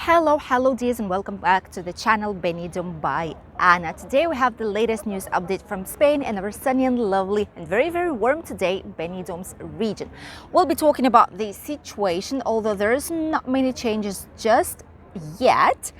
Hello dears, and welcome back to the channel Benidorm by Anna. Today we have the latest news update from Spain and our sunny and lovely and very warm today Benidorm's region. We'll be talking about the situation, although there's not many changes just yet,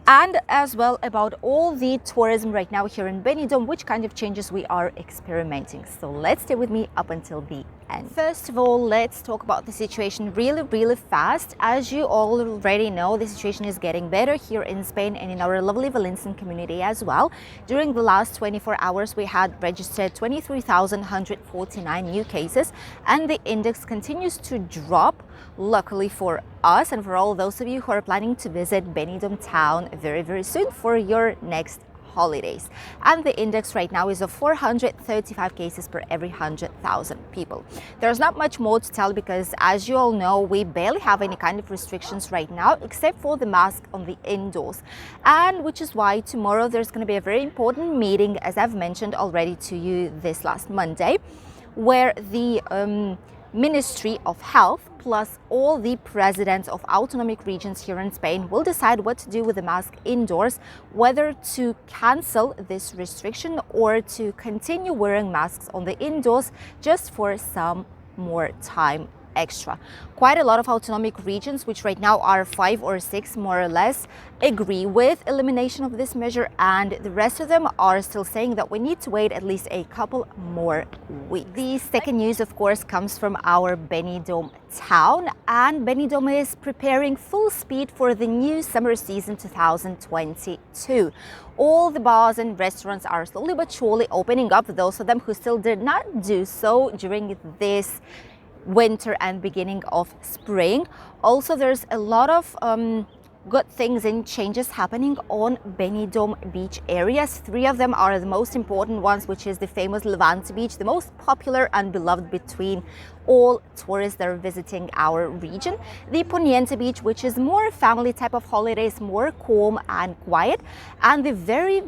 and as well about all the tourism right now here in Benidorm, which kind of changes we are experimenting. So let's stay with me up until the end. First of all, let's talk about the situation really fast. As you already know, the situation is getting better here in Spain and in our lovely Valencian community as well. During the last 24 hours, we had registered 23,149 new cases, and the index continues to drop, luckily for us and for all those of you who are planning to visit Benidorm town very soon for your next holidays. And the index right now is of 435 cases per every 100,000 people. There's not much more to tell because, as you all know, we barely have any kind of restrictions right now except for the mask on the indoors, and which is why tomorrow there's going to be a very important meeting, as I've mentioned already to you this last Monday, where the Ministry of Health plus all the presidents of autonomic regions here in Spain will decide what to do with the mask indoors, whether to cancel this restriction or to continue wearing masks on the indoors just for some more time extra. Quite a lot of autonomic regions, which right now are 5 or 6 more or less, agree with elimination of this measure, and the rest of them are still saying that we need to wait at least a couple more weeks. The second news, of course, comes from our Benidorm town, and Benidorm is preparing full speed for the new summer season 2022. All the bars and restaurants are slowly but surely opening up, those of them who still did not do so during this winter and beginning of spring. Also, there's a lot of good things and changes happening on Benidorm beach areas. 3 of them are the most important ones, which is the famous Levante beach, the most popular and beloved between all tourists that are visiting our region. The Poniente beach, which is more family type of holidays, more calm and quiet, and the very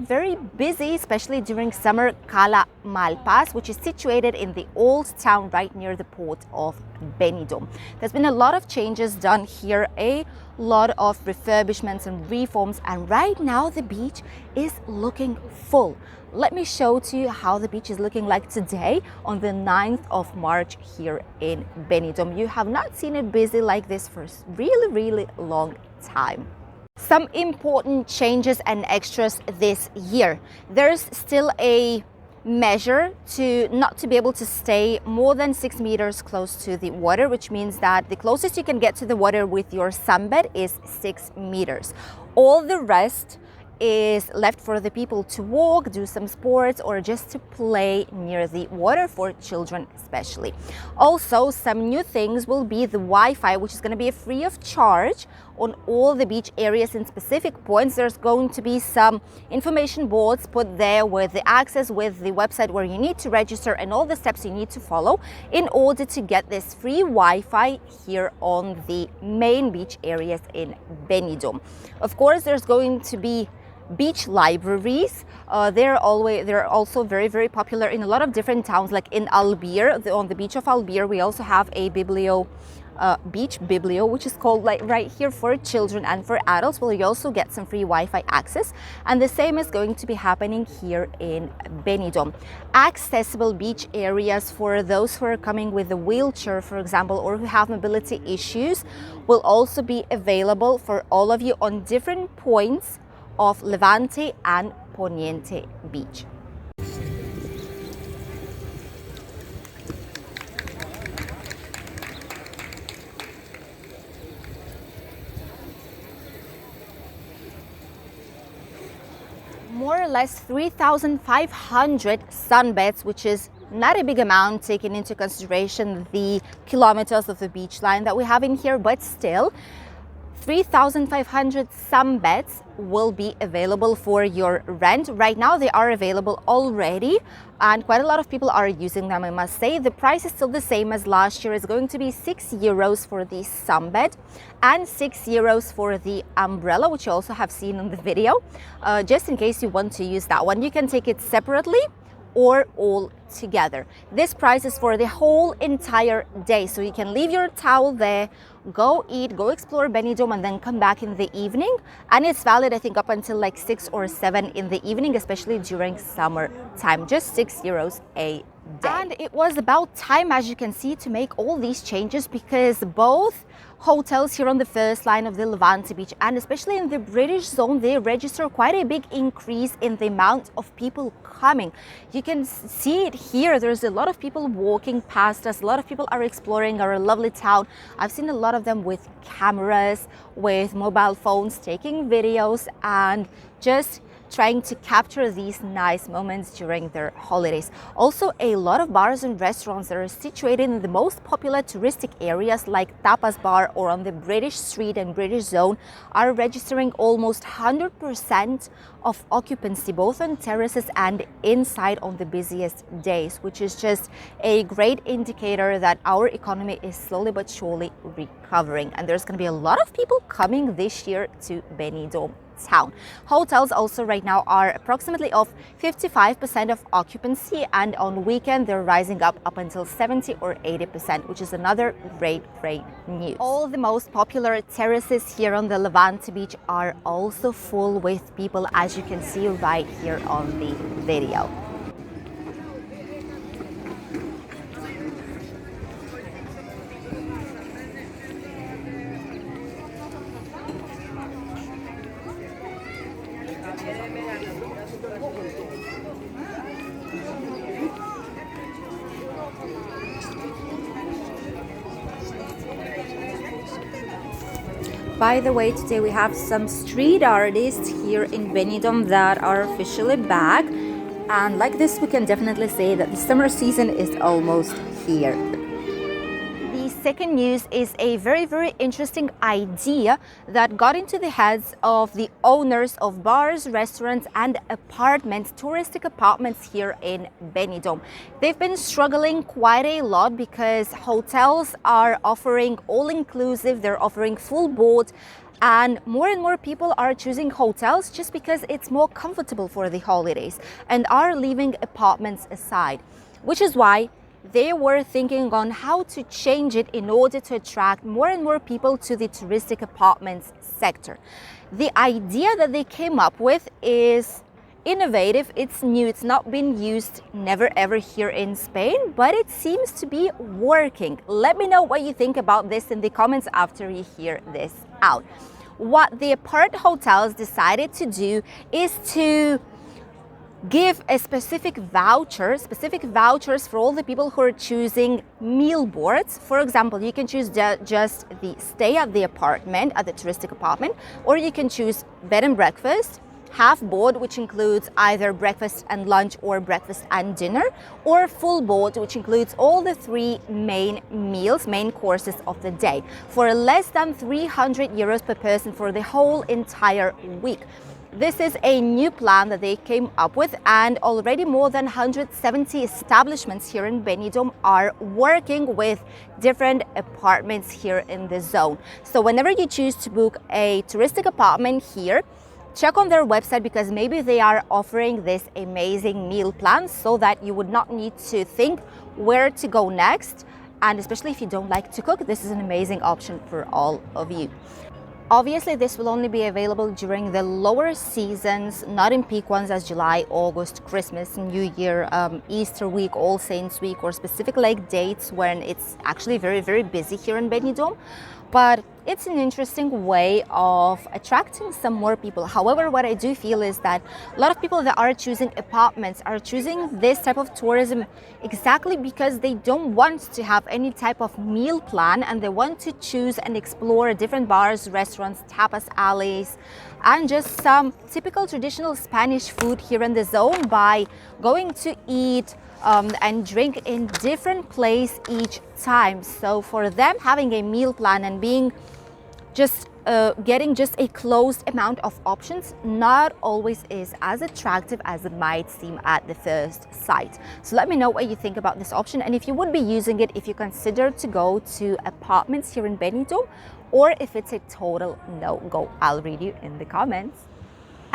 busy, especially during summer, Cala Malpas, which is situated in the old town right near the port of Benidorm. There's been a lot of changes done here, a lot of refurbishments and reforms, and right now the beach is looking full. Let me show to you how the beach is looking like today on the 9th of March here in Benidorm. You have not seen it busy like this for a really long time. Some important changes and extras this year. There's still a measure to not to be able to stay more than 6 meters close to the water, which means that the closest you can get to the water with your sunbed is 6 meters. All the rest is left for the people to walk, do some sports, or just to play near the water, for children especially. Also, some new things will be the Wi-Fi, which is going to be free of charge on all the beach areas in specific points. There's going to be some information boards put there with the access, with the website where you need to register and all the steps you need to follow in order to get this free Wi-Fi here on the main beach areas in Benidorm. Of course, there's going to be beach libraries. They're also very popular in a lot of different towns, like in Albir. On the beach of Albir, we also have a beach biblio, which is called like right here for children and for adults, where you also get some free Wi-Fi access, and the same is going to be happening here in Benidorm. Accessible beach areas for those who are coming with a wheelchair, for example, or who have mobility issues, will also be available for all of you on different points of Levante and Poniente beach. More or less 3,500 sunbeds, which is not a big amount taking into consideration the kilometers of the beach line that we have in here, but still 3,500 sunbeds will be available for your rent. Right now they are available already, and quite a lot of people are using them, I must say. The price is still the same as last year. It's going to be 6 euros for the sunbed and 6 euros for the umbrella, which you also have seen in the video. Just in case you want to use that one, you can take it separately or all together. This price is for the whole entire day, so you can leave your towel there, go eat, go explore Benidorm, and then come back in the evening. And it's valid, I think, up until like 6 or 7 in the evening, especially during summer time. Just €6 a day. And it was about time, as you can see, to make all these changes, because both hotels here on the first line of the Levante beach and especially in the British zone, they register quite a big increase in the amount of people coming. You can see it here. There's a lot of people walking past us. A lot of people are exploring our lovely town. I've seen a lot of them with cameras, with mobile phones, taking videos and just trying to capture these nice moments during their holidays. Also, a lot of bars and restaurants that are situated in the most popular touristic areas like Tapas Bar or on the British Street and British Zone are registering almost 100% of occupancy, both on terraces and inside on the busiest days, which is just a great indicator that our economy is slowly but surely recovering. And there's going to be a lot of people coming this year to Benidorm town. Hotels also right now are approximately of 55% of occupancy, and on weekend they're rising up until 70 or 80%, which is another great news. All the most popular terraces here on the Levante beach are also full with people, as you can see right here on the video. By the way, today we have some street artists here in Benidorm that are officially back, and like this we can definitely say that the summer season is almost here. The second news is a very interesting idea that got into the heads of the owners of bars, restaurants and apartments, touristic apartments here in Benidorm. They've been struggling quite a lot because hotels are offering all-inclusive, they're offering full board, and more people are choosing hotels just because it's more comfortable for the holidays and are leaving apartments aside, which is why they were thinking on how to change it in order to attract more and more people to the touristic apartments sector. The idea that they came up with is innovative, it's new, it's not been used never ever here in Spain, but it seems to be working. Let me know what you think about this in the comments after you hear this out. What the apart hotels decided to do is to give a specific vouchers for all the people who are choosing meal boards. For example, you can choose just the stay at the apartment, at the touristic apartment, or you can choose bed and breakfast, half board, which includes either breakfast and lunch or breakfast and dinner, or full board, which includes all the 3 main meals, main courses of the day, for less than €300 per person for the whole entire week. This is a new plan that they came up with, and already more than 170 establishments here in Benidorm are working with different apartments here in the zone. So whenever you choose to book a touristic apartment here, check on their website, because maybe they are offering this amazing meal plan so that you would not need to think where to go next. And especially if you don't like to cook, this is an amazing option for all of you. Obviously, this will only be available during the lower seasons, not in peak ones as July, August, Christmas, New Year, Easter week, All Saints week, or specific like dates when it's actually very busy here in Benidorm. But it's an interesting way of attracting some more people. However, what I do feel is that a lot of people that are choosing apartments are choosing this type of tourism exactly because they don't want to have any type of meal plan, and they want to choose and explore different bars, restaurants, tapas alleys, and just some typical traditional Spanish food here in the zone by going to eat and drink in different place each time. So for them, having a meal plan and being just getting just a closed amount of options not always is as attractive as it might seem at the first sight. So let me know what you think about this option, and if you would be using it if you consider to go to apartments here in Benidorm, or if it's a total no-go. I'll read you in the comments.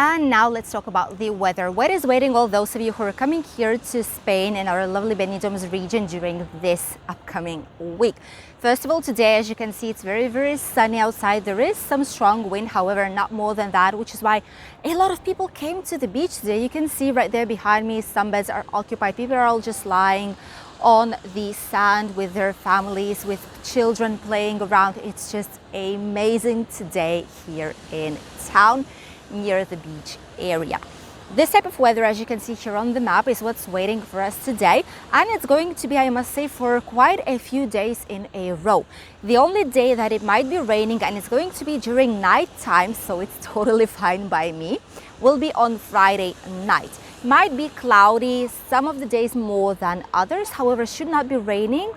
And now let's talk about the weather. What is waiting all those of you who are coming here to Spain and our lovely Benidorm's region during this upcoming week? First of all, today, as you can see, it's very sunny outside. There is some strong wind, however, not more than that, which is why a lot of people came to the beach today. You can see right there behind me, some beds are occupied. People are all just lying on the sand with their families, with children playing around. It's just amazing today here in town, near the beach area. This type of weather, as you can see here on the map, is what's waiting for us today, and it's going to be, I must say, for quite a few days in a row. The only day that it might be raining, and it's going to be during night time, so it's totally fine by me, will be on Friday night. Might be cloudy some of the days more than others, however, should not be raining.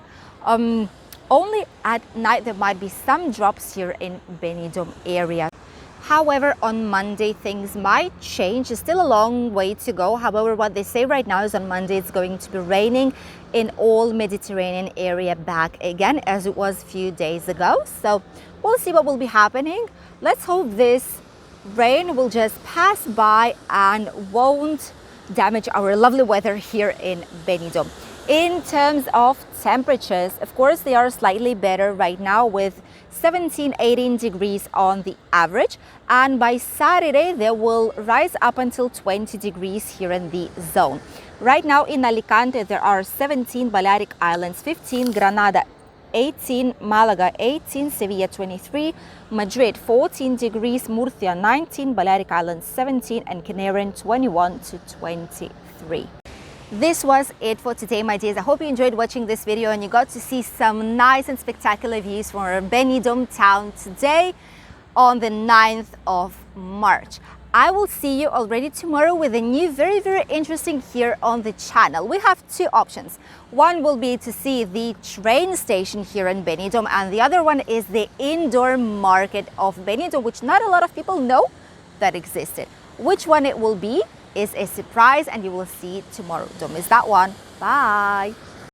Only at night there might be some drops here in Benidorm area. However, on Monday things might change. It's still a long way to go. However, what they say right now is on Monday it's going to be raining in all Mediterranean area back again, as it was a few days ago. So we'll see what will be happening. Let's hope this rain will just pass by and won't damage our lovely weather here in Benidorm. In terms of temperatures, of course, they are slightly better right now with 17-18 degrees on the average, and by Saturday they will rise up until 20 degrees here in the zone. Right now in Alicante there are 17, Balearic Islands 15, Granada 18, Malaga 18, Sevilla 23, Madrid 14 degrees, Murcia 19, Balearic Islands 17, and Canarian 21 to 23. This was it for today, my dears. I hope you enjoyed watching this video and you got to see some nice and spectacular views from our Benidorm town today on the 9th of March. I will see you already tomorrow with a new very interesting here on the channel. We have two options. One will be to see the train station here in Benidorm, and the other one is the indoor market of Benidorm, which not a lot of people know that existed. Which one it will be is a surprise, and you will see it tomorrow. Don't miss that one. Bye.